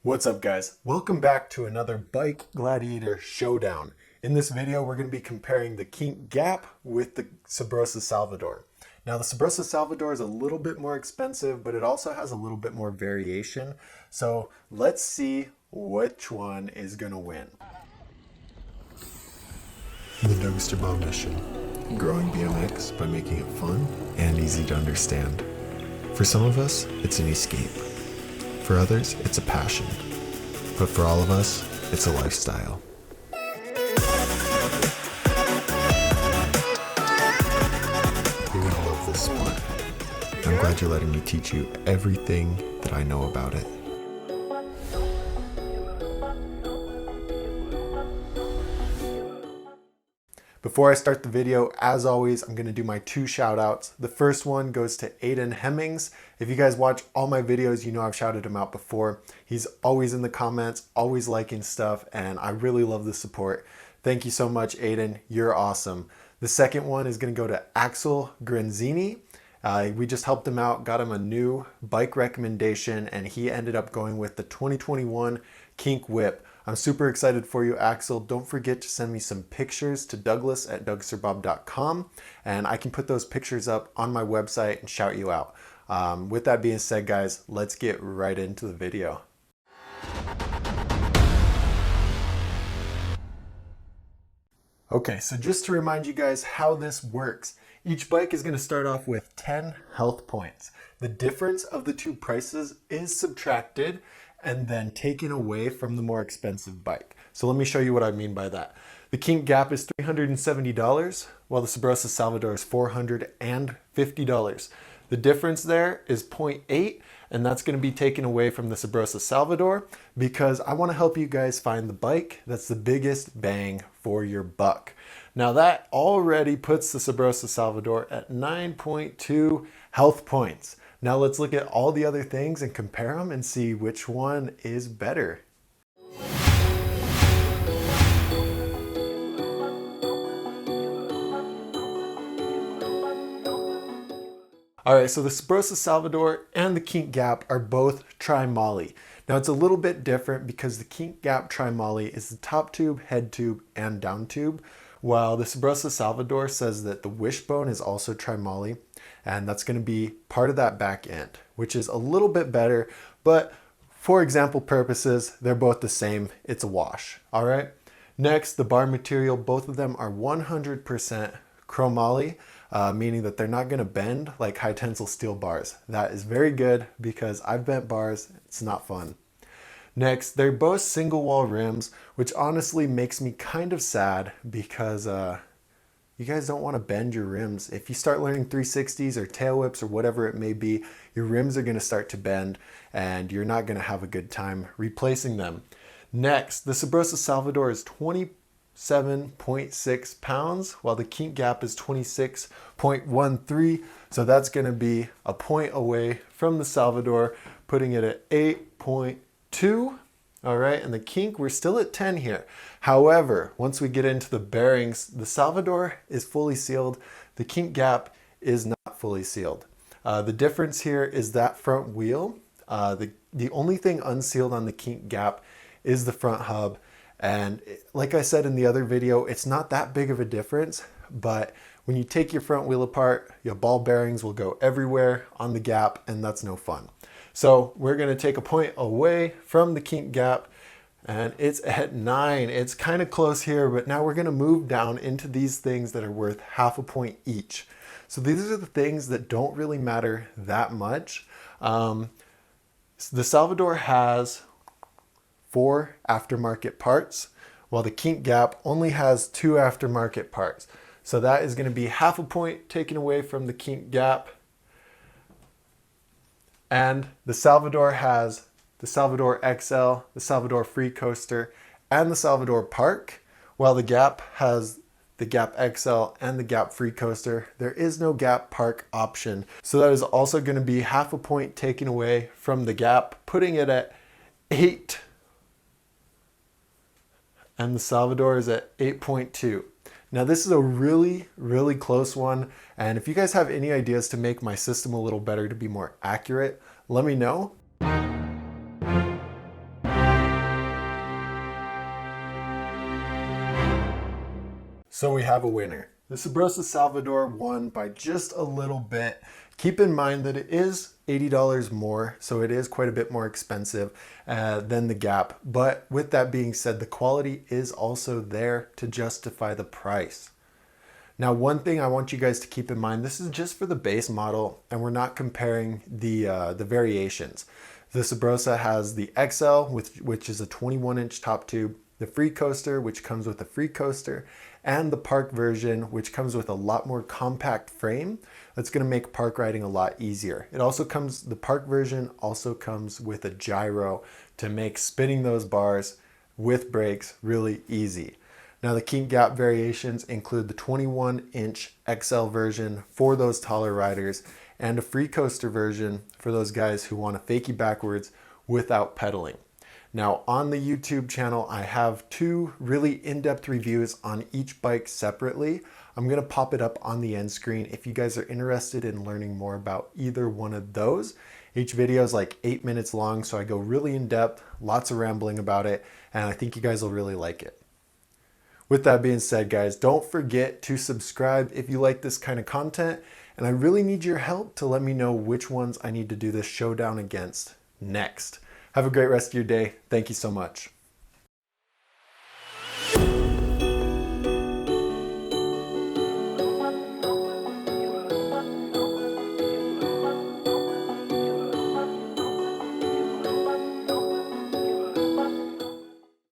What's up, guys? Welcome back to another Bike Gladiator Showdown. In this video, we're going to be comparing the Kink Gap with the Subrosa Salvador. Now, the Subrosa Salvador is a little bit more expensive, but it also has a little bit more variation. So let's see which one is going to win. The Dougster Bob mission. Growing BMX by making it fun and easy to understand. For some of us, it's an escape. For others, it's a passion. But for all of us, it's a lifestyle. You're gonna love this sport. I'm glad you're letting me teach you everything that I know about it. Before I start the video, as always, I'm going to do my two shout outs. The first one goes to Aiden Hemmings. If you guys watch all my videos, you know I've shouted him out before. He's always in the comments, always liking stuff, and I really love the support. Thank you so much, Aiden. You're awesome. The second one is going to go to Axel Granzini. We just helped him out, got him a new bike recommendation, and he ended up going with the 2021 Kink Whip. I'm super excited for you, Axel. Don't forget to send me some pictures to douglas@dougsterbob.com, and I can put those pictures up on my website and shout you out. With that being said, guys, let's get right into the video. Okay, so just to remind you guys how this works, each bike is going to start off with 10 health points. The difference of the two prices is subtracted and then taken away from the more expensive bike. So let me show you what I mean by that. The Kink Gap is $370, while the Subrosa Salvador is $450. The difference there is 0.8, and that's going to be taken away from the Subrosa Salvador because I want to help you guys find the bike that's the biggest bang for your buck. Now that already puts the Subrosa Salvador at 9.2 health points. Now let's look at all the other things and compare them and see which one is better. All right, so the Subrosa Salvador and the Kink Gap are both tri-molly. Now it's a little bit different because the Kink Gap tri-molly is the top tube, head tube, and down tube, while the Subrosa Salvador says that the wishbone is also tri-molly, and that's going to be part of that back end, which is a little bit better, but for example purposes, they're both the same. It's a wash. All right. Next, the bar material, both of them are 100% chromoly, meaning that they're not going to bend like high tensile steel bars. That is very good because I've bent bars. It's not fun. Next, they're both single wall rims, which honestly makes me kind of sad because you guys don't want to bend your rims. If you start learning 360s or tail whips or whatever it may be, your rims are going to start to bend and you're not going to have a good time replacing them. Next, the Subrosa Salvador is 27.6 pounds, while the Kink Gap is 26.13. So that's going to be a point away from the Salvador, putting it at 8.2. All right, and the Kink, we're still at 10 here. However, once we get into the bearings, the Salvador is fully sealed. The Kink Gap is not fully sealed. The difference here is that front wheel. The only thing unsealed on the Kink Gap is the front hub. And like I said in the other video, it's not that big of a difference, but when you take your front wheel apart, your ball bearings will go everywhere on the Gap, and that's no fun. So we're going to take a point away from the Kink Gap, and it's at 9. It's kind of close here, but now we're going to move down into these things that are worth half a point each. So these are the things that don't really matter that much. The Salvador has 4 aftermarket parts, while the Kink Gap only has 2 aftermarket parts. So that is going to be half a point taken away from the Kink Gap. And the Salvador has the Salvador XL, the Salvador Free Coaster, and the Salvador Park, while the Gap has the Gap XL and the Gap Free Coaster. There is no Gap Park option. So that is also going to be half a point taken away from the Gap, putting it at 8. And the Salvador is at 8.2. Now this is a really, really close one. And if you guys have any ideas to make my system a little better to be more accurate, let me know. So we have a winner. The Subrosa Salvador won by just a little bit. Keep in mind that it is $80 more, so it is quite a bit more expensive than the Gap. But with that being said, the quality is also there to justify the price. Now, one thing I want you guys to keep in mind, this is just for the base model, and we're not comparing the variations. The Subrosa has the XL, which is a 21-inch top tube, the Free Coaster, which comes with a Free Coaster, and the Park version, which comes with a lot more compact frame. That's going to make park riding a lot easier. The Park version also comes with a gyro to make spinning those bars with brakes really easy. Now, the Kink Gap variations include the 21-inch XL version for those taller riders and a Free Coaster version for those guys who want to fakie backwards without pedaling. Now, on the YouTube channel, I have two really in-depth reviews on each bike separately. I'm going to pop it up on the end screen if you guys are interested in learning more about either one of those. Each video is like 8 minutes long, so I go really in depth, lots of rambling about it, and I think you guys will really like it. With that being said, guys, don't forget to subscribe if you like this kind of content, and I really need your help to let me know which ones I need to do this showdown against next. Have a great rest of your day. Thank you so much.